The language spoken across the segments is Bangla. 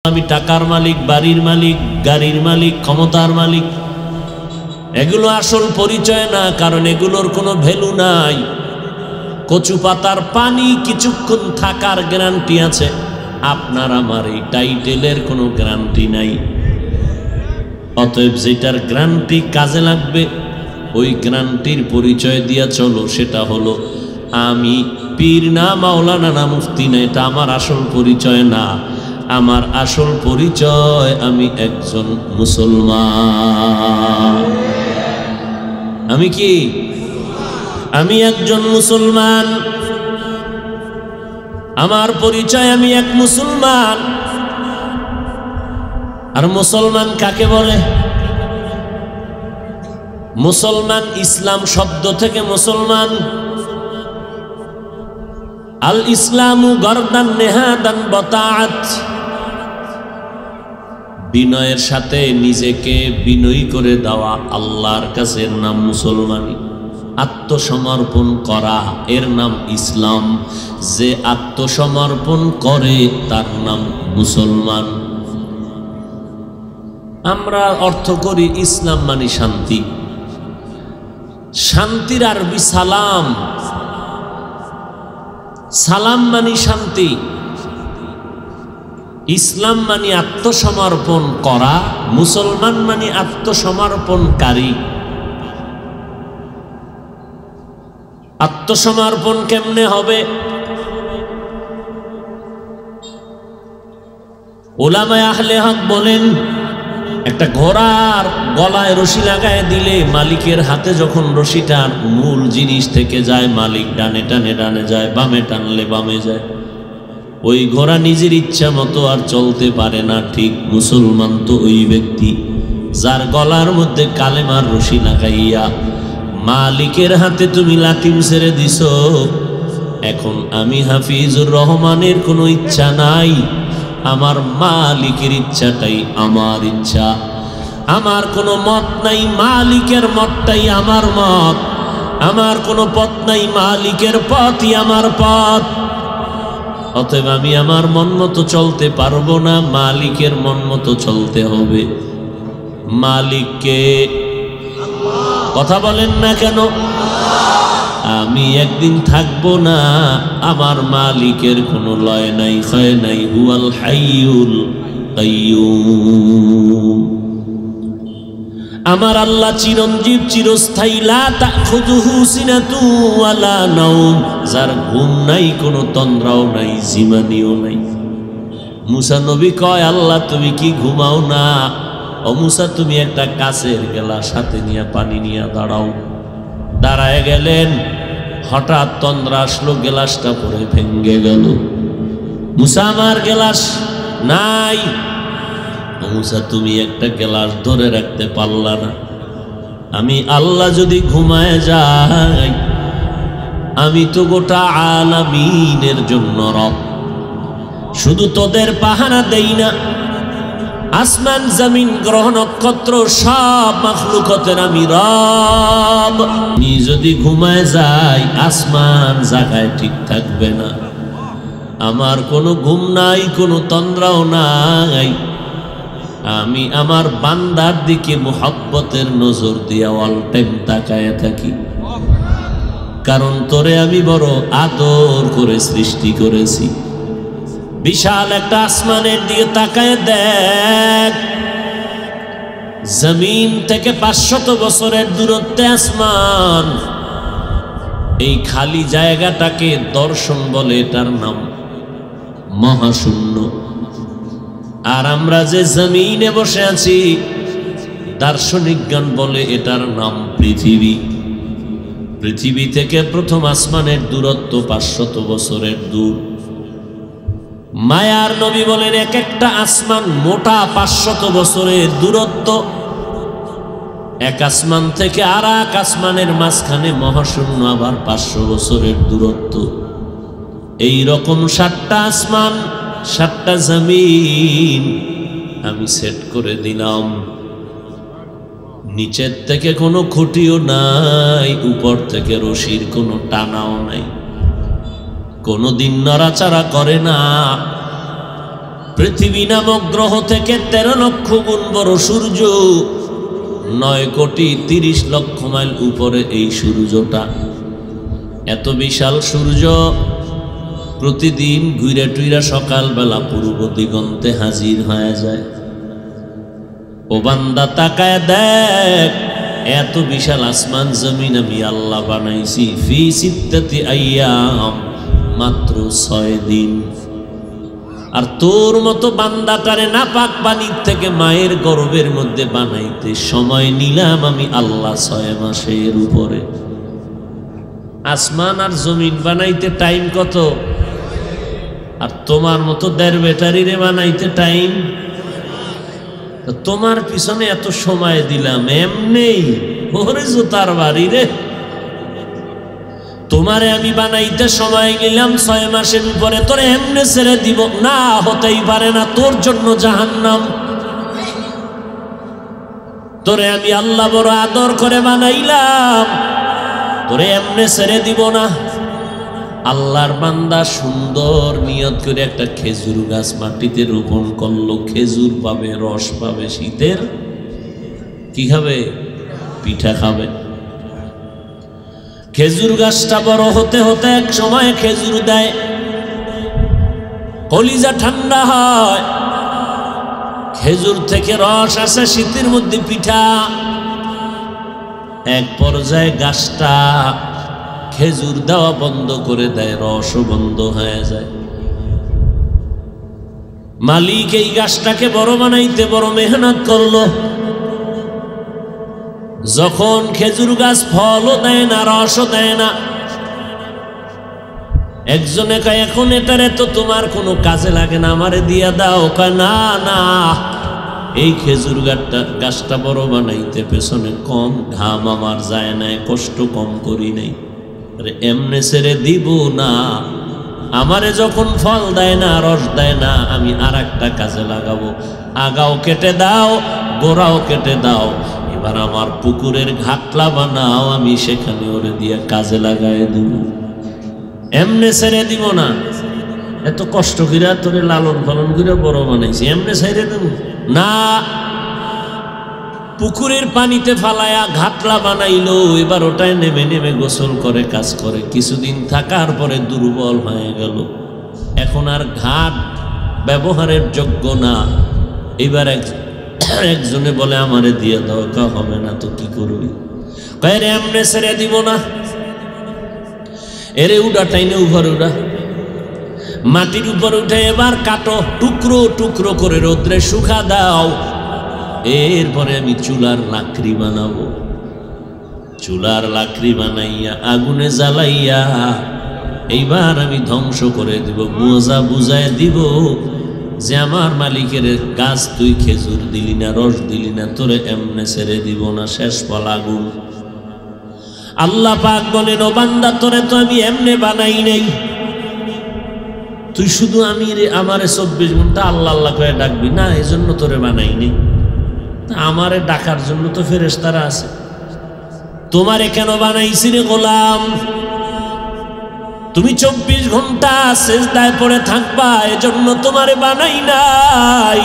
আমি টাকার মালিক, বাড়ির মালিক, গাড়ির মালিক, ক্ষমতার মালিক, এগুলো আসল পরিচয় না, কারণ এগুলোর কোনো ভ্যালু নাই। কচু পাতার পানি কিছুক্ষণ থাকার গ্যারান্টি আছে, আপনার আমার এই টাইটেলের কোনো গ্যারান্টি নাই। অতএব যেটার গ্যারান্টি কাজে লাগবে ওই গ্যারান্টির পরিচয় দিয়া চলো, সেটা হলো আমি পীর না, মাওলানা না, মুফতি না, এটা আমার আসল পরিচয় না। আমার আসল পরিচয় আমি একজন মুসলমান। আমি কি? আমি একজন মুসলমান। আমার পরিচয় আমি এক মুসলমান। আর মুসলমান কাকে বলে? মুসলমান ইসলাম শব্দ থেকে মুসলমান। আল ইসলামু গরদান নেহাদান বতাআত, বিনয়ের সাথে নিজেকে বিনয়ী করে দেওয়া আল্লাহর কাছে এর নাম মুসলমানি। আত্মসমর্পণ করা এর নাম ইসলাম। যে আত্মসমর্পণ করে তার নাম মুসলমান। আমরা অর্থ করি ইসলাম মানে শান্তি। শান্তির আরবি সালাম। সালাম মানে শান্তি। ইসলাম মানে আত্মসমর্পণ করা, মুসলমান মানে আত্মসমর্পণকারী। আত্মসমর্পণ কেমনে হবে? উলামায়ে আহলে হক বলেন, একটা ঘোড়ার গলায় রশি লাগায় দিলে মালিকের হাতে যখন রশিটার মূল জিনিস থেকে যায়, মালিক ডানে টানে ডানে যায়, বামে টানলে বামে যায়, ওই ঘোড়া নিজের ইচ্ছা মতো আর চলতে পারে না। ঠিক মুসলমান তো ওই ব্যক্তি যার গলার মধ্যে কালেমার রশি লাগাইয়া মালিকের হাতে তুমি লাতিম ছেড়ে দিছ। এখন আমি হাফিজুর রহমানের কোনো ইচ্ছা নাই, আমার মালিকের ইচ্ছাটাই আমার ইচ্ছা। আমার কোনো মত নাই, মালিকের মতটাই আমার মত। আমার কোনো পথ নাই, মালিকের পথই আমার পথ। অতএব আমি আমার মন মতো চলতে পারবো না, মালিকের মন মতো চলতে হবে। মালিককে কথা বলেন না কেন? আমি একদিন থাকবো না, আমার মালিকের কোনো লয় নাই, ক্ষয় নাই। হুয়াল হাইয়ুল কাইয়্যুম। আমার আল্লাহ চিরঞ্জীব, চিরস্থায়ী। লা তাখুযুহু সিনাতু ওয়ালা নাওম, যার ঘুম নাই, কোনো তন্দ্রাও নাই, জিমানিও নাই। মুসা নবী কয়, আল্লাহ তুমি কি ঘুমাও না? ও মুসা, তুমি একটা কাচের গ্লাস হাতে নিয়ে পানি নিয়ে দাঁড়াও। দাঁড়ায় গেলেন, হঠাৎ তন্দ্রা আসলো, গ্লাসটা পরে ভেঙ্গে গেল। মুসা, আমার গ্লাস নাই। মুসা, তুমি একটা গ্লাস ধরে রাখতে পারলা না? আমি আল্লাহ যদি ঘুমায় যাই, আমি তো গোটা আলামিনের জন্য রব। শুধু তোদের পাহারা দেই না, আসমান জমিন গ্রহ নক্ষত্র সব মাখলুকতের আমি রব। আমি যদি ঘুমায় যাই, আসমান জায়গায় ঠিক থাকবে না। আমার কোনো ঘুম নাই, কোনো তন্দ্রাও নাই। আমি আমার বান্দার দিকে মুহাব্বতের নজর দিয়া অল টাইম তাকায় থাকি, কারণ তোরে আমি বড় আদর করে সৃষ্টি করেছি। বিশাল একটা আসমানের দিকে তাকায় দেখ, জমিন থেকে 500 বছরের দূরত্বে আসমান। এই খালি জায়গাটাকে দর্শন বলে, এটার নাম মহাশূন্য। আর আমরা যে জমিনে বসে আছি, দার্শনিক জ্ঞান বলে এটার নাম পৃথিবী। পৃথিবী থেকে প্রথম আসমানের দূরত্ব 500 বছরের দূর। মায়ার নবী বলেন, এক একটা আসমান মোটা 500 বছরের দূরত্ব। এক আসমান থেকে আর এক আসমানের মাঝখানে মহাশূন্য, আবার 500 বছরের দূরত্ব। এই রকম 7টা আসমান, 7টা জমিন আমি সেট করে দিলাম। নিচের থেকে কোনো খুঁটিও নাই, উপর থেকে রশির কোনো টানাও নাই, কোনোদিন নড়াচড়া করে না। পৃথিবী নামক গ্রহ থেকে 13 লক্ষ গুণ বড় সূর্য, 9,30,00,000 মাইল উপরে এই সূর্যটা। এত বিশাল সূর্য প্রতিদিন ঘুরে টুইরা সকালবেলা পূর্ব দিগন্তে হাজির হয়ে যায়। ও বান্দা তাকায় দেখ, এত বিশাল আসমান জমিন আমি আল্লাহ বানাইছি ফি সিত্তাতি আইয়াম, মাত্র 6 দিন। আর তোর মতো বান্দাটারে নাপাক পানির থেকে মায়ের গর্ভের মধ্যে বানাইতে সময় নিলাম আমি আল্লাহ 6 মাসের উপরে। আসমান আর জমিন বানাইতে টাইম কত? আর তোমার মতো 1.5 ব্যাটারিরে বানাইতে টাইম। তোমার পিছনে এত সময় দিলাম এমনি, ওরে জোতার বাড়ি রে। তোমারে আমি বানাইতে সময় নিলাম 6 মাসের উপরে, তোরে এমনি ছেড়ে দিব না, হতেই পারে না। তোর জন্য জাহান্নাম। তোরে আমি আল্লাহ বড় আদর করে বানাইলাম, তোরে এমনি ছেড়ে দিব না। আল্লাহর বান্দা সুন্দর নিয়ত করে একটা খেজুর গাছ মাটিতে রোপণ করলো, খেজুর পাবে, রস পাবে, শীতের কি খাবে? পিঠা খাবে। খেজুর গাছটা বড় হতে হতে এক সময় খেজুর দেয়, কলিজা ঠান্ডা হয়, খেজুর থেকে রস আসে, শীতের মধ্যে পিঠা। এক পর্যায়ে গাছটা খেজুর দেওয়া বন্ধ করে দেয়, রসও বন্ধ হয়ে যায়। মালিক এই গাছটাকে বড় বানাইতে বড় মেহনত করলো। যখন খেজুর গাছ ফলও দেয় না, রসও দেয় না, একজনে কয় এখন এটারে তো তোমার কোনো কাজে লাগে না, আমারে দিয়া দাও। কয় না না, এই খেজুর গাছটা বড় বানাইতে পেছনে কম ঘাম আমার যায় না, কষ্ট কম করি নাই, এমনে ছেড়ে দিব না। আমারে যখন ফল দেয় না, রস দেয় না, আমি আর একটা কাজে লাগাবো। আগাও কেটে দাও, গোড়াও কেটে দাও, এবার আমার পুকুরের ঘাটলা বানাও, আমি সেখানে ওরে দিয়ে কাজে লাগাই দেব। এমনে ছেড়ে দিব না। এত কষ্ট কইরা তোরে লালন পালন করে বড় বানাইছি, এমনে ছেড়ে দেব না। পুকুরের পানিতে ফালায়া ঘাটলা বানাইলো, এবার ওটায় নেমে নেমে গোসল করে, কাজ করে। কিছুদিন থাকার পরে দুর্বল হয়ে গেল, এখন আর ঘাট ব্যবহারের যোগ্য না। এবার একজনে বলে আমারে দিয়ে দাও। হবে না তো কি করবি? কয় এমনে ছেড়ে দিব না। এরে উড়া টাইনে উপরে উড়া, মাটির উপর উঠে এবার কাটো, টুকরো টুকরো করে রোদ্রে শুকা দাও। এরপরে আমি চুলার লাকড়ি বানাবো। চুলার লাকড়ি বানাইয়া আগুনে জ্বালাইয়া এইবার আমি ধ্বংস করে দিব। মজা বুঝায় দিব যে আমার মালিকের গাছ তুই খেজুর দিলি না, রস দিলি না, তোরে এমনে ছেড়ে দিব না, শেষ ফল আগুন। আল্লাহ পাক বলেন, ও বান্দা তোরে তো আমি এমনে বানাই নাই, তুই শুধু আমারে 24 ঘন্টা আল্লাহ আল্লাহ করে ডাকবি না, এই জন্য তোরে বানাই নেই। আমারে ডাকার জন্য তো ফেরেশতারা আছে। তোমারে কেন বানাইছি রে গোলাম? তুমি 24 ঘন্টা সিজদায় পড়ে থাকবা, এজন্য তোমারে বানাই নাই।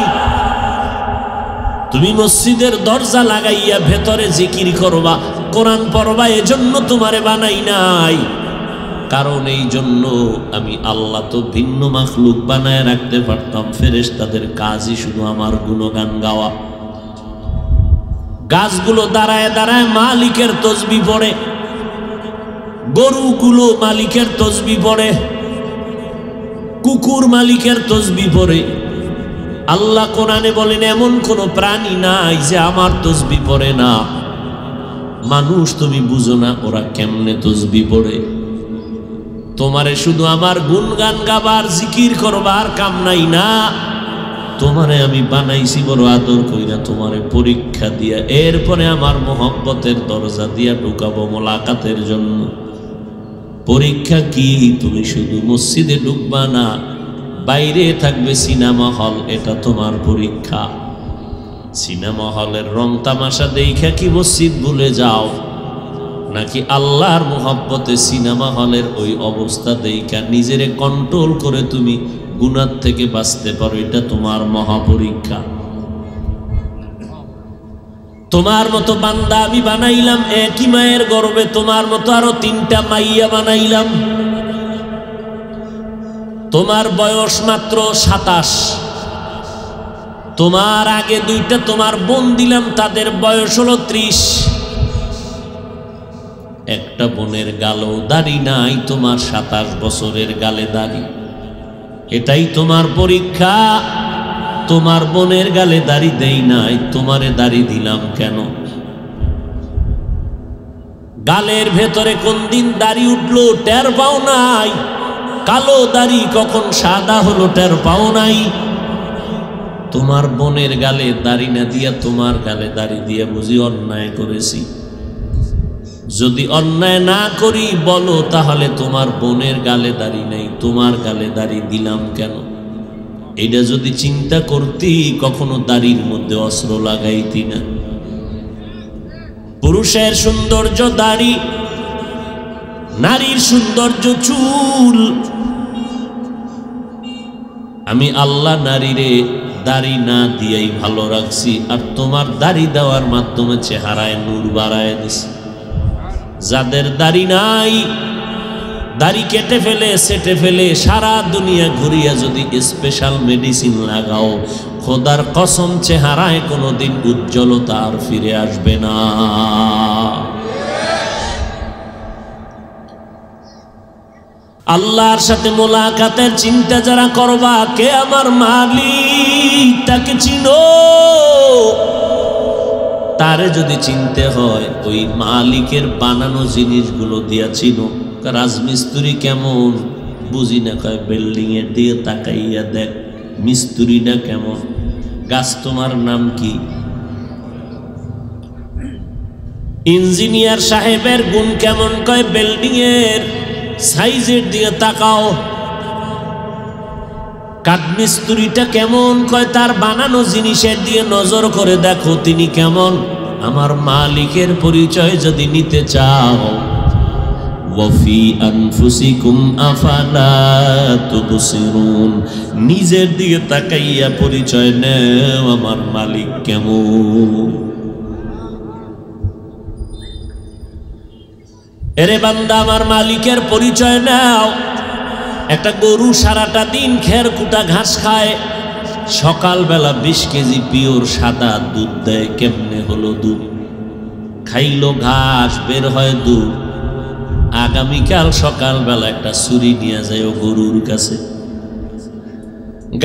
তুমি মসজিদের দরজা লাগাইয়া ভেতরে জিকির করবা, কোরআন পড়বা, এজন্য তোমারে বানাই নাই। কারণ এই জন্য আমি আল্লাহ তো ভিন্ন মাখলুক বানায় রাখতে পারতাম, ফেরেশতাদের কাজই শুধু আমার গুণগান গাওয়া। গাছগুলো দাঁড়ায় দাঁড়ায় মালিকের তসবিহ পড়ে, গরুগুলো মালিকের তসবিহ পড়ে, কুকুর মালিকের তসবিহ পড়ে। আল্লাহ কোরআনে বলেন এমন কোন প্রাণী নাই যে আমার তসবিহ পড়ে না। মানুষ তুমি বুঝো না ওরা কেমনে তসবিহ পড়ে। তোমারে শুধু আমার গুণগান গাবার, জিকির করবার কাম নাই না। তোমারে আমি বানাইছি বড় আদর কইরা, তোমারে পরীক্ষা দিয়া, এরপরে আমার মোহব্বতের দরজা দিয়া ঢুকাবো মোলাকাতের জন্য। পরীক্ষা কি? তুমি শুধু মসজিদে ঢুকবা না, বাইরে থাকবে সিনেমা হল, এটা তোমার পরীক্ষা। সিনেমা হলের রং তামাশা দেখা কি মসজিদ ভুলে যাও, নাকি আল্লাহর মোহব্বতে সিনেমা হলের ওই অবস্থা দেখা নিজেরে কন্ট্রোল করে তুমি গুনাহ থেকে বাঁচতে পারো। এটা তোমার মহাপরীক্ষা। তোমার মতো বান্দা আমি বানাইলাম একই মায়ের গর্ভে, তোমার মতো আরো 3টা মাইয়া বানাইলাম। তোমার বয়স মাত্র 27, তোমার আগে 2টা তোমার বোন দিলাম, তাদের বয়স হলো 30। একটা বোনের গালেও দাড়ি নাই, তোমার 27 বছরের গালে দাড়ি। এটাই তোমার পরীক্ষা। তোমার বোনের গালে দাড়ি দেই নাই, তোমারে দাড়ি দিলাম কেন? গালের ভেতরে কোন দিন দাড়ি উঠলো টের পাও নাই, কালো দাড়ি কখন সাদা হলো টের পাও নাই। তোমার বোনের গালে দাড়ি না দিয়া তোমার গালে দাড়ি দিয়া বুঝি অন্যায় করেছি? যদি অন্যায় না করি বলো, তাহলে তোমার বোনের গালে দাড়ি নেই, তোমার গালে দাড়ি দিলাম কেন? এটা যদি চিন্তা করতি, কখনো দাড়ির মধ্যে অস্ত্র লাগাইতি না। পুরুষের সৌন্দর্য দাড়ি, নারীর সৌন্দর্য চুল। আমি আল্লাহ নারীরে দাড়ি না দিয়াই ভালো রাখছি, আর তোমার দাড়ি দেওয়ার মাধ্যমে চেহারায় নূর বাড়ায় দিছি। যাদের দাড়ি নাই, দাড়ি কেটে ফেলে সেটে ফেলে সারা দুনিয়া ঘুরিয়া যদি স্পেশাল মেডিসিন লাগাও, খোদার কসম চেহারায় কোনোদিন উজ্জ্বলতা আর ফিরে আসবে না। আল্লাহর সাথে মোলাকাতের চিন্তা যারা করবা, কে আমার মালিক তাকে চিনো। তারে যদি চিনতে হয়, ওই মালিকের বানানো জিনিসগুলো দিয়া চিনো। রাজমিস্ত্রি কেমন বুঝি না, কয় বিল্ডিং এর দিয়ে তাকাইয়া দেখ মিস্ত্রিটা কেমন। গাছ তোমার নাম কি? ইঞ্জিনিয়ার সাহেবের গুণ কেমন, কয় বিল্ডিং এর সাইজের দিয়ে তাকাও। কাঠমিস্ত্রিটা কেমন, কয় তার বানানো জিনিসের দিয়ে নজর করে দেখো তিনি কেমন। আমার মালিকের পরিচয় যদি নিতে চাও, ওয়াফি আনফুসিকুম আফালা তুবসিরুন, নিজের দিকে তাকাইয়া পরিচয় নেও আমার মালিক কেমন। এরে বান্দা, আমার মালিকের পরিচয় নাও। একটা গরু সারাটা দিন খের কুটা ঘাস খায়, সকালবেলা 20 কেজি পিওর সাদা দুধ দেয়। কেমনে হলো দুধ? খাইলো ঘাস, বের হয় দুধ। আগামীকাল সকালবেলা একটা ছুরি নিয়ে যায় ও গরুর কাছে।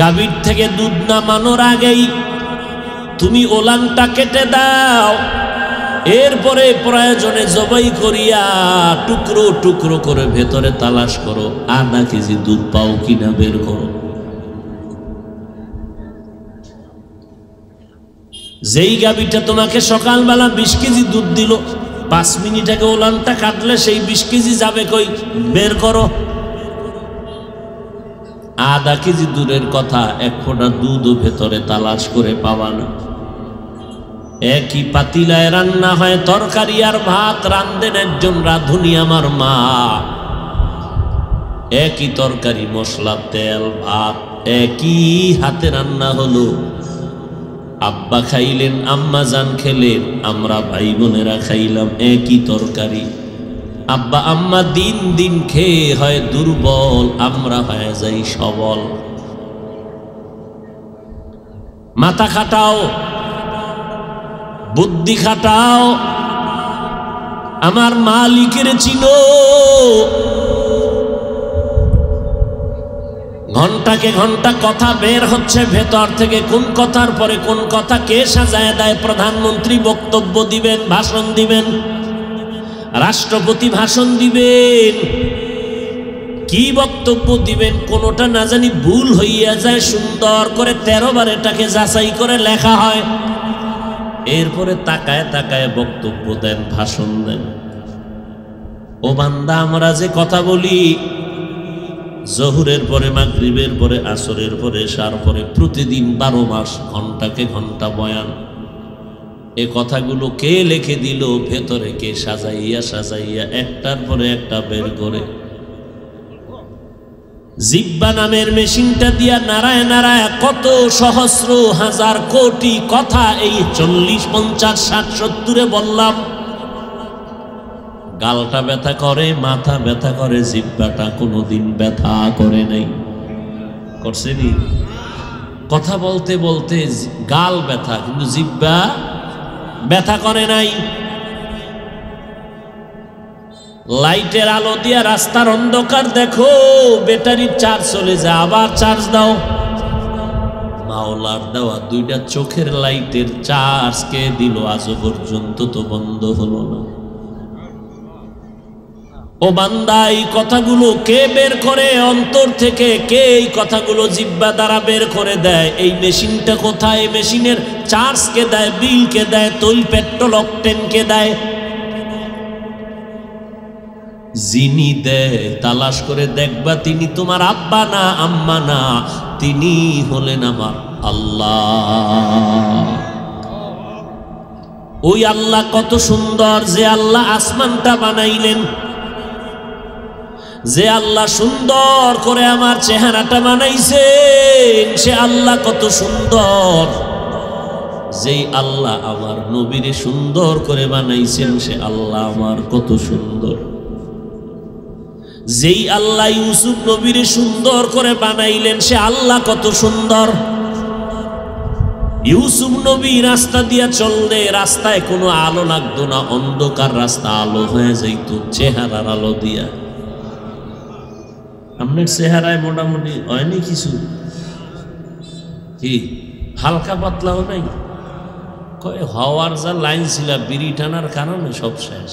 গাভীর থেকে দুধ নামানোর আগেই তুমি ওলানটা কেটে দাও। এরপরে প্রয়োজনে জবাই করিয়া টুকরো টুকরো করে ভেতরে তালাশ করো, আধা কেজি দুধ পাও কিনা বের করো। যেই গাভীটা তোমাকে সকালবেলা 20 কেজি দুধ দিল, 5 মিনিট আগে ওলানটা কাটলে সেই 20 কেজি যাবে কই? বের করো। আধা কেজি দূরের কথা, 1 ফোঁটা দুধও ভেতরে তালাশ করে পাবা না। একই পাতিলায় রান্না হয় তরকারি আর ভাত, রান্ধেন একজন রাঁধুনি আমার মা। একই তরকারি, মশলা, তেল, ভাত একই হাতে রান্না হলো। আব্বা খাইলেন, আম্মা জান খেলেন, আমরা ভাই বোনেরা খাইলাম একই তরকারি। আব্বা আম্মা দিন দিন খেয়ে হয় দুর্বল, আমরা হয়ে যাই সবল। মাথা খাটাও, বুদ্ধি খাটাও, আমার মালিকের চিনো। ঘন্টাকে ঘন্টা কথা বের হচ্ছে ভেতর থেকে, কোন কথার পরে কোন কথা কে সাজায় দেয়। প্রধানমন্ত্রী বক্তব্য দিবেন, ভাষণ দিবেন, রাষ্ট্রপতি ভাষণ দিবেন, কি বক্তব্য দিবেন কোনোটা না জানি ভুল হইয়া যায়। সুন্দর করে 13 বার এটাকে যাচাই করে লেখা হয়। এরপরে তাকায় তাকায় বক্তব্য দেন, ভাষণ দেন। ও বান্দা, আমরা যে কথা বলি জোহরের পরে, মাগরিবের পরে, আসরের পরে, এশার পরে, প্রতিদিন 12 মাস ঘন্টাকে ঘন্টা বয়ান, এ কথাগুলো কে লিখে দিল? ভেতরে কে সাজাইয়া সাজাইয়া একটার পরে একটা বের করে। জিহ্বা নামের মেশিনটা দিয়া নাড়ায় নাড়ায় কত সহস্র হাজার কোটি কথা এই 40, 50, 60, 70 বললাম। গালটা ব্যথা করে, মাথা ব্যথা করে, জিহ্বাটা কোনোদিন ব্যথা করে নাই। করছে নি? কথা বলতে বলতে গাল ব্যথা, কিন্তু জিহ্বা ব্যথা করে নাই। লাইটের আলো দিয়া রাস্তার অন্ধকার দেখো, ব্যাটারির চার্জ চলে যায়, আবার চার্জ দাও। মাওলার দেওয়া 2টা চোখের লাইটের চার্জ কে দিল? আজও পর্যন্ত তো বন্ধ হলো না। ও বান্দা, এই কথাগুলো কে বের করে অন্তর থেকে? কে এই কথাগুলো জিহ্বা দ্বারা বের করে দেয়? এই মেশিনটা কোথায়? মেশিনের চার্জ কে দেয়? বিল কে দেয়? তৈল, পেট্রোল, অকটেন কে দেয়? যিনি দেয় তালাশ করে দেখবা, তিনি তোমার আব্বা না, আম্মা না, তিনি হলেন আমার আল্লাহ। ওই আল্লাহ কত সুন্দর! যে আল্লাহ আসমানটা বানাইলেন, যে আল্লাহ সুন্দর করে আমার চেহারাটা বানাইছেন, সে আল্লাহ কত সুন্দর। যেই আল্লাহ আমার নবীরে সুন্দর করে বানাইছেন, সে আল্লাহ আমার কত সুন্দর। যেই আল্লাহ ইউসুফ নবীরে সুন্দর করে বানাইলেন, সে আল্লাহ কত সুন্দর। ইউসুফ নবী রাস্তা দিয়া চললে রাস্তায় কোনো আলো লাগতো না, অন্ধকার রাস্তা আলো হয়ে যাইত চেহারার আলো দিয়া। আপনার চেহারায় মোটামুটি হয়নি কিছু? কি হালকা পাতলাও নাই? কয় হওয়ার যা লাইন ছিল, বিড়ি টানার কারণে সব শেষ।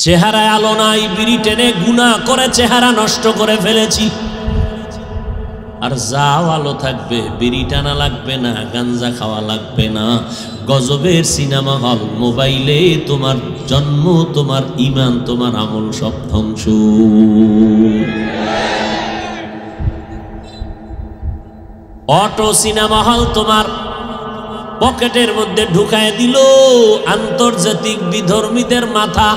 চেহারায় আলো নাই, বিড়ি টেনে গুনাহ করে চেহারা নষ্ট করে ফেলেছি। আর যাও আলো থাকবে, বিড়ি টানা লাগবে না, গাঞ্জা খাওয়া লাগবে না, গজবের সিনেমা হল, মোবাইলে তোমার জন্ম, তোমার ঈমান, তোমার আমল সব ধ্বংস। অটো সিনেমা হল তোমার পকেটের মধ্যে ঢুকায় দিল আন্তর্জাতিক বিধর্মীদের মাথা।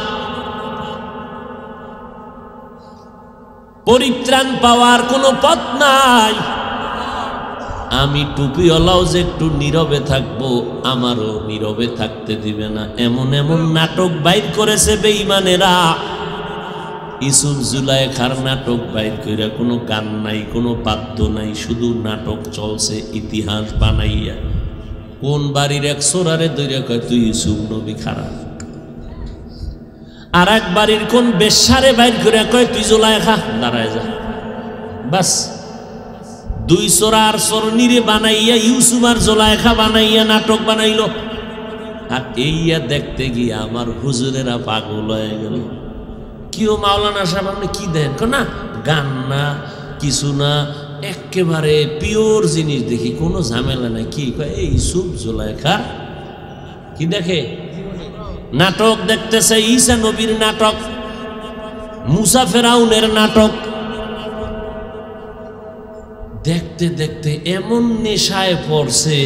পরিত্রাণ পাওয়ার কোনো পথ নাই। আমি টুপিওয়ালাও যে একটু নীরবে থাকবো, আমারও নীরবে থাকতে দিবে না। এমন এমন নাটক বাইর করেছে বেঈমানেরা। ইউসুফ জুলাইখার নাটক বাইর কইরা কোনো গান নাই, কোনো বাদ্য নাই, শুধু নাটক চলছে ইতিহাস বানাইয়া। কোন বাড়ির এক সোরারে দইরা কয় তুই ইউসুফ নবী খারাপ, আর এক বাড়ির কোন বেশ্যারে বাইর করে কয় তুই জুলাইখা, দাঁড়ায় যা। বাস, 2 সোরার সরনিরে বানাইয়া ইউসুফ আর জুলাইখা বানাইয়া নাটক বানাইলো। আর এইয়া দেখতে গিয়ে আমার হুজুরেরা পাগল হয়ে গেল। কিও মাওলানা সাহেব আপনি কি দেন? না গান না, কিছু না, একেবারে পিওর জিনিস দেখি, কোনো ঝামেলা নাই। কি কয়? এই ইউসুফ জুলাইখা কি দেখে? নাটক দেখতেছে। ঈসা নবীর নাটক, মুসা ফেরাউনের নাটক। দেখতে দেখতে এমন নেশায় পড়ছে,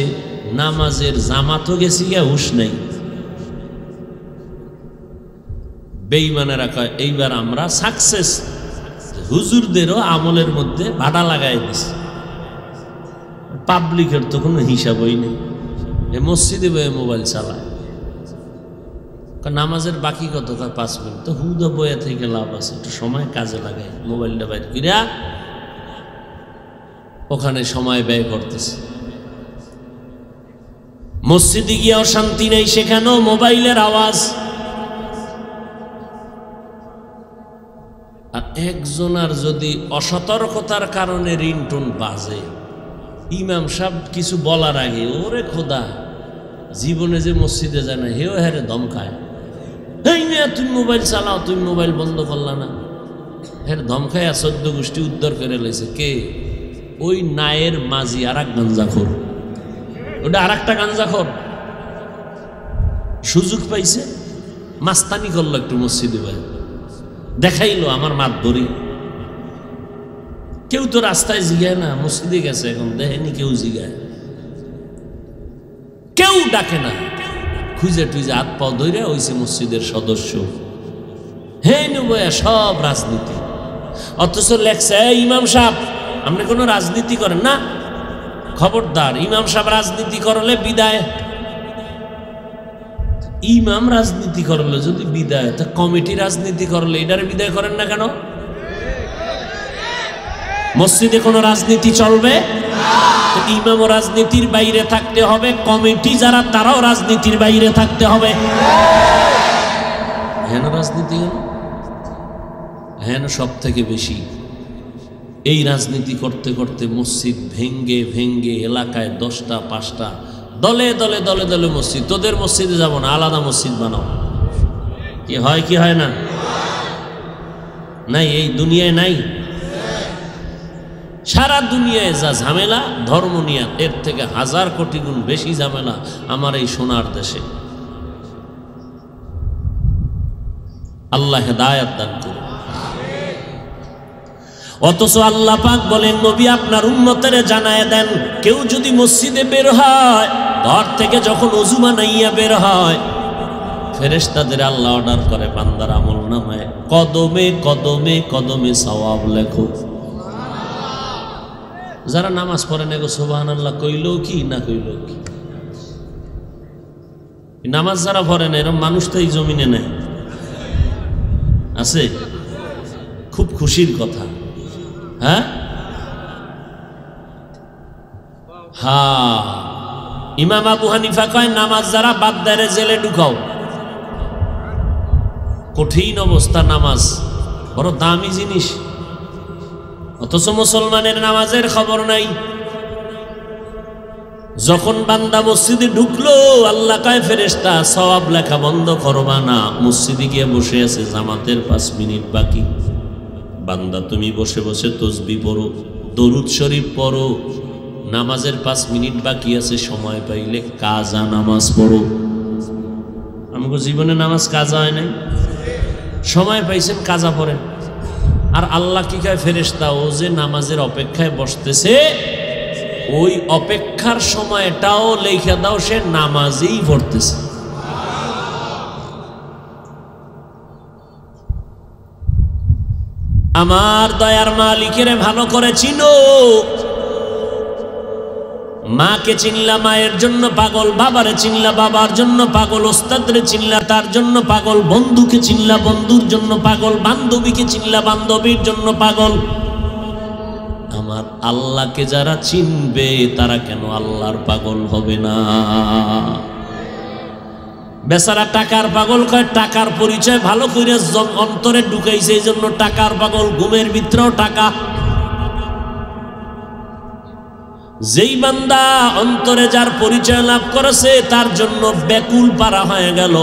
নামাজের জামাতও গেছি গিয়া হুশ নাই। বেঈমানেরা কয় এইবার আমরা সাকসেস। হুজুরদেরও আমলের মধ্যে ভাড়া লাগাই দিছে। পাবলিকের তো কোনো হিসাবই নেই। এ মসজিদে বয়ে মোবাইল চালায়। নামাজের বাকি কত? 5 মিনিট। তো হুদা বয়ে থেকে লাভ আছে, একটু সময় কাজে লাগায়, মোবাইলটা বাইর করিয়া ওখানে সময় ব্যয় করতেছে। মসজিদে গিয়েও শান্তি নেই, সেখানেও মোবাইলের আওয়াজ। আর একজনের যদি অসতর্কতার কারণে রিংটোন বাজে, ইমাম সাহেব কিছু বলার আগে ওরে খোদা, জীবনে যে মসজিদে যায় না হেও হেরে ধমকায়, এই মেয়ে তুমি মোবাইল চালাও, তুমি মোবাইল বন্ধ করলা না। হের ধমকায় 14 গোষ্ঠী উদ্ধার করে লেছে। কে? ওই নায়ের মাঝি আর এক গাঞ্জাখোর, ওটা আর একটা গাঞ্জাখোর। সুযোগ পাইছে, মাস্তানি করলো একটু মসজিদে ভাই, দেখাইলো আমার মাত ধরি। কেউ তো রাস্তায় জিগায় না, মসজিদে গেছে এখন দেখেনি কেউ জিগায়, কেউ ডাকে না। খুঁজে টুইজে হাত পাও ধরে হইছে মসজিদের সদস্য। হে নুবয়া সব রাজনীতি। অথচ লেখছে ইমাম সাহেব আপনি কোনো রাজনীতি করেন না, খবরদার, ইমাম সাহেব রাজনীতি করলে বিদায়। ইমাম রাজনীতি করলে যদি বিদায়, তা কমিটি রাজনীতি করলে এটার বিদায় করেন না কেন? মসজিদে কোনো রাজনীতি চলবে? ইমামও রাজনীতির বাইরে থাকতে হবে, কমিটি যারা তারাও রাজনীতির বাইরে থাকতে হবে। হেন রাজনীতি হেন সব থেকে বেশি। এই রাজনীতি করতে করতে মসজিদ ভেঙ্গে ভেঙ্গে এলাকায় 10টা 5টা দলে দলে দলে দলে মসজিদ। তোদের মসজিদে যাব না, আলাদা মসজিদ বানাও। কি হয় কি হয় না? নাই, এই দুনিয়ায় নাই। সারা দুনিয়ায় যা ঝামেলা ধর্ম নিয়ে, এর থেকে 1000 কোটি গুণ বেশি ঝামেলা আমার এই সোনার দেশে। আল্লাহ হেদায়েত দান করুন। অথচ আল্লাহ পাক বলেন, নবী আপনার উম্মতের জানায় দেন, কেউ যদি মসজিদে বের হয়, ঘর থেকে যখন ওযু বানাইয়া বের হয়, ফেরেশতাদের আল্লাহ অর্ডার করে বান্দার আমলনামায় কদমে কদমে কদমে সওয়াব লেখো। যারা নামাজ পড়ে না গো সুবহানাল্লাহ কইলো কি না কইলো কি? নামাজ যারা পড়ে না এরকম মানুষ তো এই জমিনে নেই, আছে? খুব খুশির কথা। হ্যাঁ হ্যাঁ, ইমাম আবু হানিফা কয় নামাজ যারা বাদ দেয় জেলে ঢুকাও। কঠিন অবস্থা, নামাজ বড় দামি জিনিস, অথচ মুসলমানের নামাজের খবর নাই। যখন বান্দা মসজিদে ঢুকলো, আল্লাহ কয় ফেরেশতা সওয়াব লেখা বন্ধ করবা না। মসজিদে গিয়ে বসে আছে, জামাতের 5 মিনিট বাকি। বান্দা তুমি বসে বসে তসবিহ পড়ো, দরুদ শরীফ পড়ো, নামাজের 5 মিনিট বাকি আছে, সময় পাইলে কাজা নামাজ পড়ো। আমাকে জীবনে নামাজ কাজা হয় নাই, সময় পাইছেন কাজা পড়েন। আর আল্লাহ কি কয় ফেরেশতা, ও যে নামাজের অপেক্ষায় বসতেছে, ওই অপেক্ষার সময়টাও লেখা দাও সে নামাজেই পড়তেছে। আমার দয়ার মালিকের ভালো করে চিনো। মাকে চিনলা, মায়ের জন্য পাগল। বাবারে চিনলা, বাবার জন্য পাগল। ওস্তাদরে চিনলা, তার জন্য পাগল। বন্ধুকে চিনলা, বন্ধুর জন্য পাগল। বান্ধবীকে চিনলা, বান্ধবীর জন্য পাগল। আমার আল্লাহকে যারা চিনবে তারা কেন আল্লাহর পাগল হবে না? বেচারা টাকার পাগল কয়, টাকার পরিচয় ভালো করে অন্তরে ঢুকাইছে, এই জন্য টাকার পাগল। ঘুমের ভিতরেও টাকা। যেই বান্দা অন্তরে যার পরিচয় লাভ করেছে, তার জন্য ব্যাকুল পারা হয়ে গেল।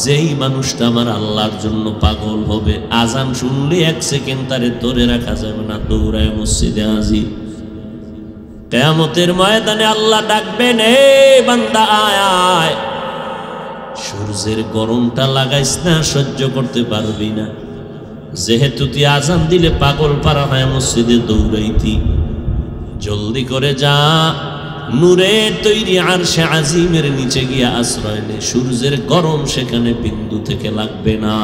যেই মানুষটা আমার আল্লাহর জন্য পাগল হবে, আজান শুনলে 1 সেকেন্ড তারে ধরে রাখা যাবে না, দৌড়ায় মসজিদে হাজির। কিয়ামতের ময়দানে আল্লাহ ডাকবেন, এ বান্দা আয় আয়। সূর্যের গরমটা লাগাইস না, সহ্য করতে পারবি না। যেহেতু তুই আজান দিলে পাগল পারা হয় মসজিদে দৌড়াইতি, জলদি করে যা, নূরের তৈরি আরশে আজিমের নিচে গিয়ে আশ্রয় নে। সূর্যের গরম সেখানে বিন্দু থেকে লাগবে না।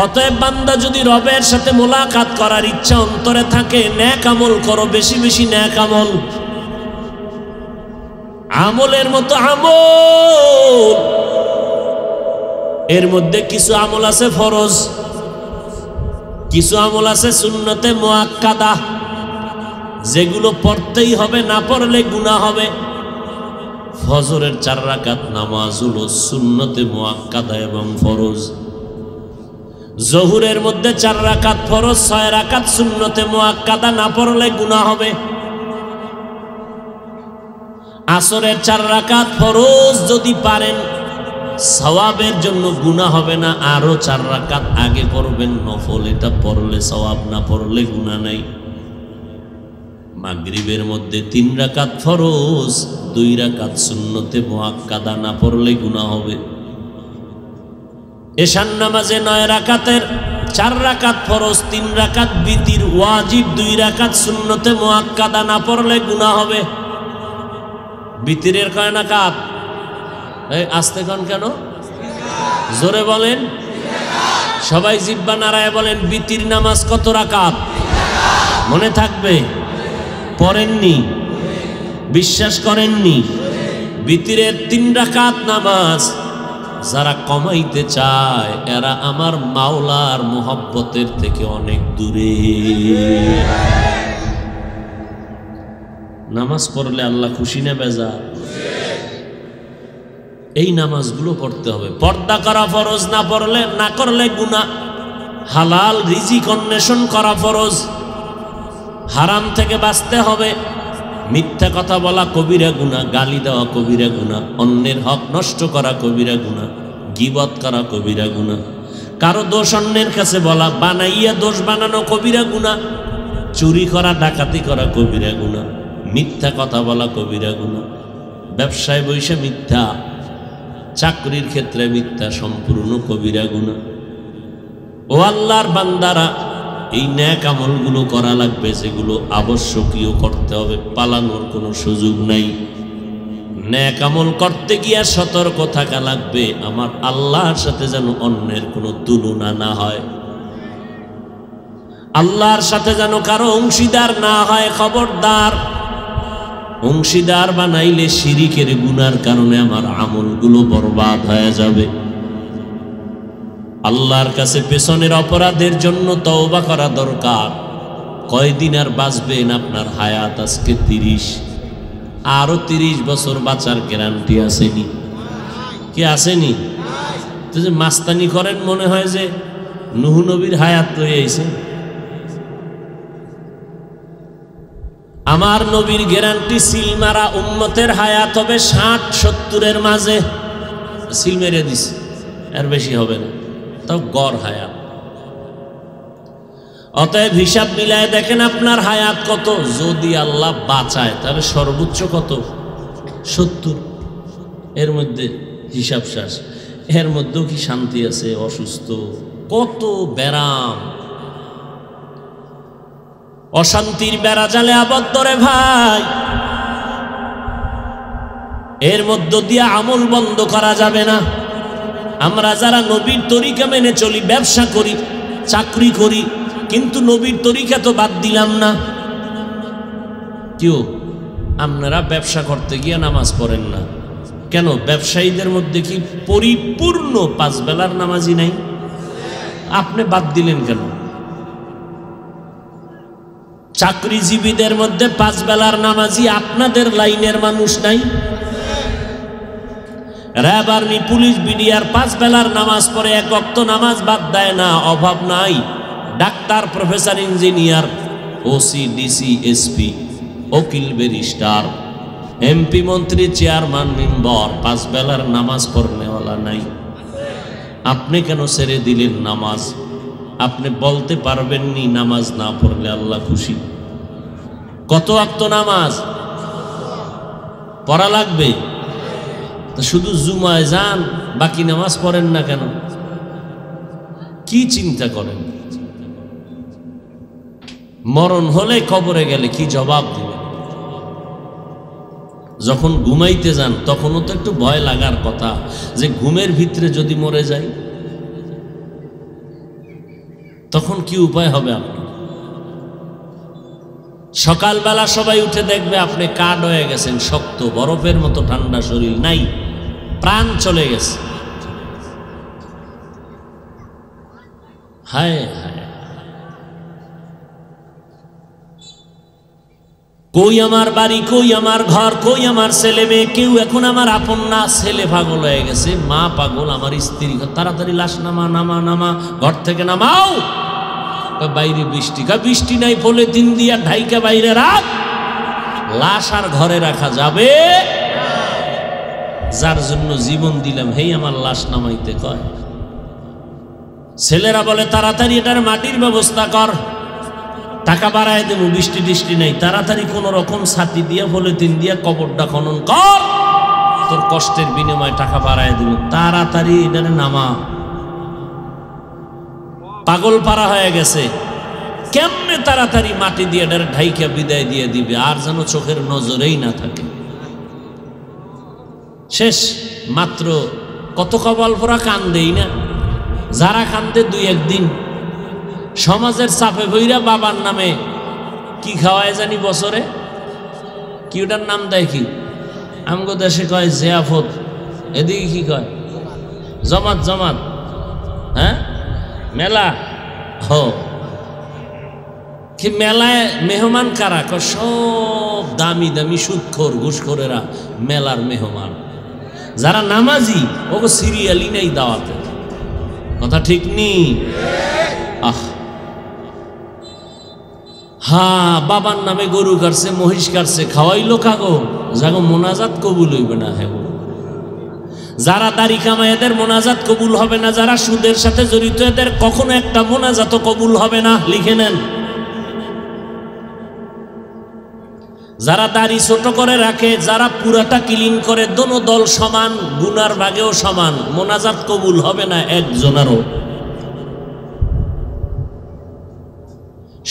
অতএব বান্দা যদি রবের সাথে মোলাকাত করার ইচ্ছা অন্তরে থাকে, নেক আমল করো, বেশি বেশি নেক আমল। আমলের মতো আমল, এর মধ্যে কিছু আমল আছে ফরজ, কিছু আমল আছে সুন্নতে মুআক্কাদা, যেগুলো পড়তেই হবে, না পড়লে গুনাহ হবে। ফজরের 4 রাকাত নামাজ হলো সুন্নতে মুআক্কাদা এবং ফরজ। জোহরের মধ্যে 4 রাকাত ফরজ, 6 রাকাত সুন্নতে মুআক্কাদা, না পড়লে গুনাহ হবে। আসরের 4 রাকাত ফরজ যদি পারেন সওয়াবের জন্য গুনাহ হবে না, আরো 4 রাকাত আগে পড়বেন নফল, এটা পড়লে সওয়াব, না পড়লে গুনাহ নাই। মাগরিবের মধ্যে 3 রাকাত ফরজ, 2 রাকাত সুন্নতে মুআক্কাদা, না পড়লে গুনাহ হবে। এশার নামাজে 9 রাকাতের 4 রাকাত ফরজ, 3 রাকাত বিতির ওয়াজিব, 2 রাকাত সুন্নতে মুআক্কাদা, না পড়লে গুনাহ হবে। বিতিরের কয় রাকাত? এই আস্তে কোন কেন? জোরে বলেন, সবাই জিব্বা নাড়ায় বলেন, বিতির নামাজ কত রাকাত? মনে থাকবে? পড়েননি? বিশ্বাস করেননি? বিতিরের 3 রাকাত নামাজ যারা কমাইতে চায় এরা আমার মাওলার মোহব্বতের থেকে অনেক দূরে। নামাজ পড়লে আল্লাহ খুশি না বেজার? এই নামাজগুলো পড়তে হবে। পর্দা করা ফরজ, না করলে গুনাহ। হালাল রিজিক অন্বেষণ করা ফরজ। হারাম থেকে বাঁচতে হবে। মিথ্যা কথা বলা কবিরা গুনাহ, গালি দেওয়া কবিরা গুনাহ, অন্যের হক নষ্ট করা কবিরা গুনাহ, গীবত করা কবিরা গুনাহ, কারো দোষ অন্যের কাছে বলা, বানাইয়া দোষ বানানো কবিরা গুনাহ, চুরি করা ডাকাতি করা কবিরা গুনাহ, মিথ্যা কথা বলা কবিরা গুনাহ, ব্যবসায় বসে মিথ্যা, চাকরির ক্ষেত্রে মিথ্যা, সম্পূর্ণ কবিরা গুনাহ। ও আল্লাহর বান্দারা, এই নেক আমলগুলো করা লাগবে, যেগুলো আবশ্যকীয় করতে হবে, পালানোর কোনো সুযোগ নাই। নেক আমল করতে গিয়ে সতর্ক থাকা লাগবে, আমার আল্লাহর সাথে যেন অন্যের কোনো তুলনা না হয়, আল্লাহর সাথে যেন কারো অংশীদার না হয়। খবরদার, অংশীদার বানাইলে শিরিকের গুনার কারণে আমার আমলগুলো বরবাদ হয়ে যাবে। আল্লাহর কাছে পেছনের অপরাধের জন্য তওবা করা দরকার। কয়দিন আর বাঁচবেন? আপনার হায়াত আজকে 30, আরো 30 বছর বাঁচার গ্যারান্টি আসেনি? কি আসেনি? তো যে মাস্তানি করেন মনে হয় যে নূহ নবীর হায়াত লয়ে আইছেন। আমার নবীর গ্যারান্টি, সিলমারা উম্মতের হায়াত হবে 60-70-এর মাঝে। সিল মেরে দিছে, এর বেশি হবে না, তাও গড় হায়াত। অতএব হিসাব মিলায় দেখেন আপনার হায়াত কত। যদি আল্লাহ বাঁচায় তাহলে সর্বোচ্চ কত? 70। এর মধ্যে হিসাব শেষ। এর মধ্যেও কি শান্তি আছে? অসুস্থ, কত ব্যারাম, অশান্তির বেড়া জালে আবদ্ধ রে ভাই। এর মধ্য দিয়ে আমল বন্ধ করা যাবে না। আমরা যারা নবীর তরিকা মেনে চলি, ব্যবসা করি, চাকরি করি, কিন্তু নবীর তরিকা তো বাদ দিলাম না। কেউ আপনারা ব্যবসা করতে গিয়ে নামাজ পড়েন না কেন? ব্যবসায়ীদের মধ্যে কি পরিপূর্ণ 5 বেলার নামাজি নাই? আপনি বাদ দিলেন কেন? চাকরিজীবীদের মধ্যে 5 বেলার নামাজি আপনাদের লাইনের মানুষ নাই? র্যাব, আর্মি, পুলিশ, বিডিআর 5 বেলার নামাজ পড়ে, 1 ওয়াক্ত নামাজ বাদ দেয় না, অভাব নাই। Doctor, professor, engineer, OC, DC, SP, উকিল, ব্যারিস্টার, এমপি, মন্ত্রী, চেয়ারম্যান, মেম্বার 5 বেলার নামাজ পড়নেওয়ালা নাই। আপনি কেন ছেড়ে দিলেন নামাজ? আপনি বলতে পারবেননি নামাজ না পড়লে আল্লাহ খুশি। কত ওয়াক্ত নামাজ পড়া লাগবে? তো শুধু জুমায় যান, বাকি নামাজ পড়েন না কেন? কি চিন্তা করেন? মরণ হলে, কবরে গেলে কি জবাব দিবেন? যখন ঘুমাইতে যান তখনও তো একটু ভয় লাগার কথা যে ঘুমের ভিতরে যদি মরে যাই, তখন কি উপায় হবে আপনার? সকালবেলা সবাই উঠে দেখবে আপনি কাঠ হয়ে গেছেন, শক্ত বরফের মতো ঠান্ডা শরীর নাই, প্রাণ চলে গেছে। হায় হায়, কই আমার বাড়ি, কই আমার ঘর, কই আমার ছেলে মেয়ে? কেউ এখন আমার আপন না। ছেলে পাগল হয়ে গেছে, মা পাগল, আমার স্ত্রী, তাড়াতাড়ি লাশ নামা, নামা, নামা, ঘর থেকে নামাও। বাইরে বৃষ্টি, বৃষ্টি নাই, পলিথিন দিয়া ঢাইকা বাইরে রাখ। লাশ আর ঘরে রাখা যাবে? যার জন্য জীবন দিলাম, হেই আমার লাশ নামাইতে কয়। ছেলেরা বলে তাড়াতাড়ি এটার মাটির ব্যবস্থা কর, টাকা বাড়ায় দেব, বৃষ্টি টিষ্টি নেই, তাড়াতাড়ি কোন রকম ছাতি দিয়া পলিথিন দিয়া কবরটা খনন কর, তোর কষ্টের বিনিময়ে টাকা বাড়ায় দেব, তাড়াতাড়ি এটারে নামা। পাগল পারা হয়ে গেছে, কেমনে তাড়াতাড়ি মাটি দিয়ে এটারে ঢাইকা বিদায় দিয়ে দিবে, আর যেন চোখের নজরেই না থাকে। শেষ, মাত্র কত কপাল পোড়া কান্দেই না, যারা কান্দে দুই একদিন। সমাজের চাপে ভইরা বাবার নামে কি খাওয়ায় জানি বছরে, কি ওটার নাম দেয় কি, আমগো দেশে কয় জিয়াফত, এদিকে কি কয় জমাত, জমাত, হ্যাঁ মেলা। হো কি মেলায় মেহমান কারা? সব দামি দামি সুদখোর ঘুষখোরেরা মেলার মেহমান। যারা নামাজি ওগো সিরিয়ালই নেই দাওয়াতে, কথা ঠিক নি? আহ হ্যাঁ, বাবার নামে গরু কাটছে, মহিষ কাটছে, খাওয়াইলো কাগো, যাগো মোনাজাত কবুল হইবে না। হ্যাঁ, যারা দাড়ি কামায় এদের মোনাজাত কবুল হবে না, যারা সুদের সাথে জড়িত এদের কখনো একটা মোনাজাত কবুল হবে না, লিখে নেন। যারা দাড়ি ছোট করে রাখে, যারা পুরাটা ক্লিন করে, দোনো দল সমান, গুনার ভাগেও সমান, মোনাজাত কবুল হবে না একজনেরও।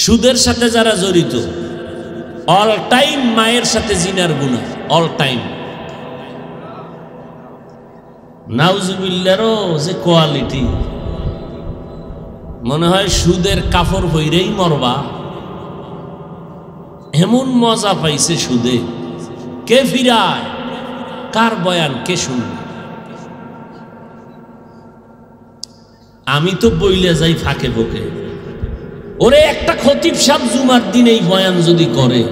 সুদের সাথে যারা জড়িত, অল টাইম মায়ের সাথে জিনার গুনাহ, অল টাইম। নাউজুবিল্লাহরও যে কোয়ালিটি, মনে হয় সুদের কাফর হইরেই মরবা, এমন মজা পাইছে সুদে। কে ফিরায়, কার বয়ান কে শুনবে? আমি তো বইলে যাই ফাঁকে ফোকে, ওরে একটা খতিব সাহেব জুমার দিন এই বয়ান যদি করে,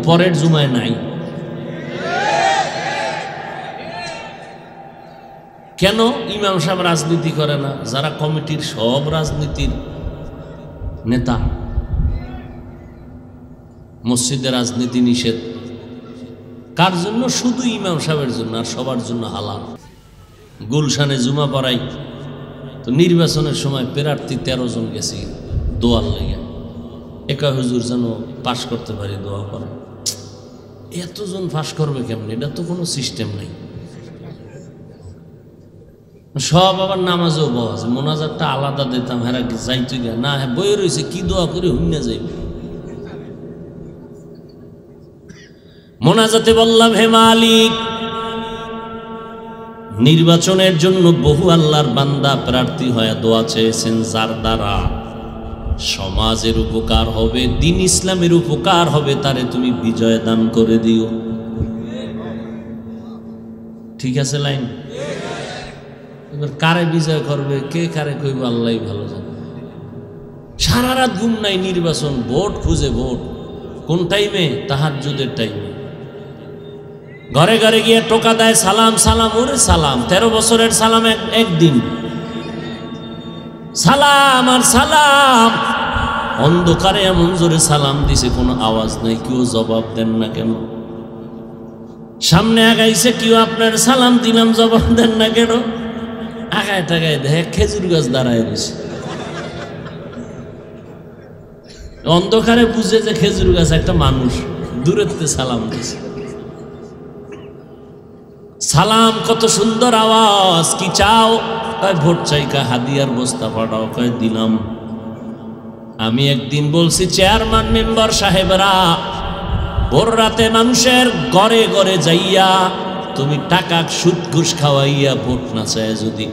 পরের জুমায় নাই। কেন ইমাম সাহেব রাজনীতি করে না? যারা কমিটির সব রাজনীতির নেতা। মসজিদে রাজনীতি নিষেধ কার জন্য? শুধু ইমাম সাহেবের জন্য, আর সবার জন্য হালাল। গুলশানে জুমা পড়াই তো নির্বাচনের সময় প্রার্থী 13 জন গেছি দোয়ার লেগে, একা হুজুর যেন পাশ করতে পারি, দোয়া করে। এতজন পাশ করবে কেমন? এটা তো কোনো সিস্টেম নেই। সব আবার নামাজও বস, মোনাজাতটা আলাদা দিতাম, হ্যাঁ যাইতে গিয়া না, হ্যাঁ বই রয়েছে কি দোয়া করে হুন্না যাইবে। মোনাজাতে বললাম, হে মালিক, নির্বাচনের জন্য বহু আল্লাহর বান্দা প্রার্থী হয়ে দোয়া চেয়েছেন, যার দ্বারা সমাজের উপকার হবে, দ্বীন ইসলামের উপকার হবে, তারে তুমি বিজয় দান করে দিও। ঠিক আছে লাইন? এবার কারে বিজয় করবে, কে কারে কইব, আল্লাহ ভালো জানে। সারা রাত ঘুম নাই, নির্বাচন, ভোট খুঁজে ভোট। কোন টাইমে? তাহাজ্জুদের টাইমে। ঘরে ঘরে গিয়ে টোকা দেয়, সালাম সালাম, ওরে সালাম, 13 বছরের সালাম একদিন, সালাম আর সালাম। অন্ধকারে এমন জোরে সালাম দিছে, কোনো আওয়াজ নাই, কেউ জবাব দেন না কেন? সামনে আগাইছে কেউ, আপনার সালাম দিলাম, জবাব দেন না কেন? আগায় টাগায় দেখে খেজুর গাছ দাঁড়ায় দিছে, অন্ধকারে বুঝে যে খেজুর গাছ একটা মানুষ, দূরেতে সালাম দিছে। সালাম কত সুন্দর আওয়াজ, কি চাও? কয় ভোট চাই। কা হাদিয়ার বস্তা পাঠাও। কয় দিলাম। আমি একদিন বলছি, চেয়ারম্যান মেম্বার সাহেবরা, ভোর রাতে মানুষের ঘরে ঘরে যাইয়া তুমি টাকা সুদ ঘুষ খাওয়াইয়া ভোট না চায় যদি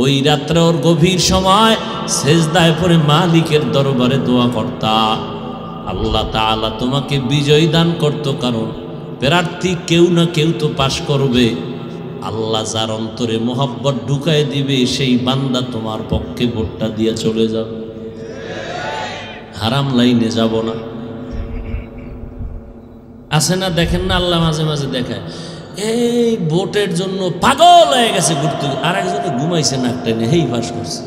ওই রাত্রে ওর গভীর সময় সেজদায় পড়ে মালিকের দরবারে দোয়া করতা, আল্লাহ তাআলা তোমাকে বিজয় দান করত। কারণ প্রার্থী কেউ না কেউ তো পাশ করবে, আল্লাহ যার অন্তরে মোহাব্বত ঢুকায় দিবে, সেই বান্দা তোমার পক্ষে ভোটটা দিয়ে চলে যাবে, হারাম লাইনে যাব না। আছে না, দেখেন না, আল্লাহ মাঝে মাঝে দেখায়, এই ভোটের জন্য পাগল হয়ে গেছে ঘুরতে, আর একজনে ঘুমাইছে নাক টেনে, হেই পাশ করছে।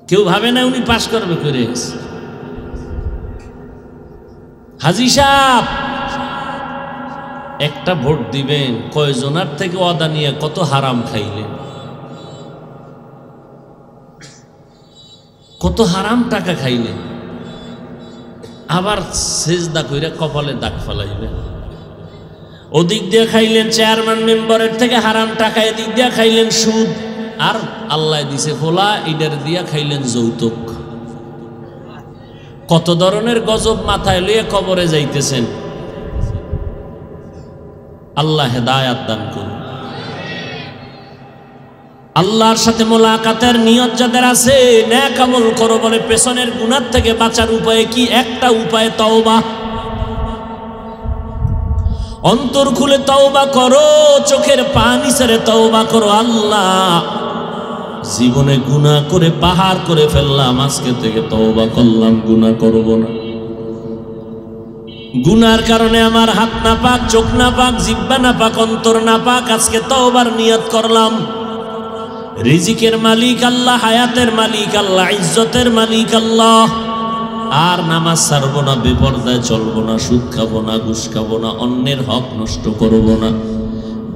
কেউ ভাবে না উনি পাশ করবে করে গেছে। হাজী সাহেব একটা ভোট দিবেন, কয়জনার থেকে ওয়াদা নিয়ে কত হারাম খাইলেন, কত হারাম টাকা খাইলেন, আবার সেজদা কইরা কপালে দাগ ফেলাইবেন। ওদিক দিয়ে খাইলেন চেয়ারম্যান মেম্বারের থেকে হারাম টাকা, এদিক দিয়ে খাইলেন সুদ, আর আল্লাহ দিছে ফোলা, ইডার দিয়া খাইলেন যৌতুক। কত ধরনের গজব মাথায় লইয়া কবরে যাইতেছেন। আল্লাহ হেদায়াত দান করুন। আল্লাহর সাথে মোলাকাতের নিয়ত যাদের আছে, নেক আমল করো বলে পেছনের গুনাহ থেকে বাঁচার উপায় কি? একটা উপায় তওবা। অন্তর খুলে তওবা করো, চোখের পানি ছেড়ে তওবা করো। আল্লাহ, জীবনে গুনাহ করে পাহাড় করে ফেললাম, আজকে থেকে তওবা করলাম, গুনাহ করব না। গুনার কারণে আমার হাত না পাক, চোখ না পাক, জিহ্বা না পাক, অন্তর না পাক, আজকে তওবার নিয়ত করলাম। রিজিকের মালিক আল্লাহ, হায়াতের মালিক আল্লাহ, ইজ্জতের মালিক আল্লাহ। আর নামাজ ছাড়বো না, বেপরদায় চলবো না, সুদ খাবো না, ঘুষ খাবো না, অন্যের হক নষ্ট করব না,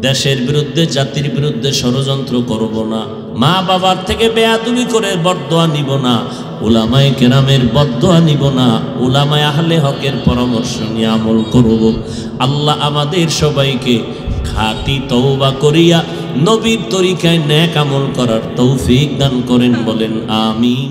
দেশের বিরুদ্ধে জাতির বিরুদ্ধে ষড়যন্ত্র করব না, মা বাবার থেকে বেয়াদবি করে বদদোয়া নিব না, উলামায়ে কেরামের বদদোয়া নিব না, উলামায়ে আহলে হকের পরামর্শ নিয়ে আমল করব। আল্লাহ আমাদের সবাইকে খাঁটি তওবা করিয়া নবীর তরিকায় নেক আমল করার তৌফিক দান করেন, বলেন আমিন।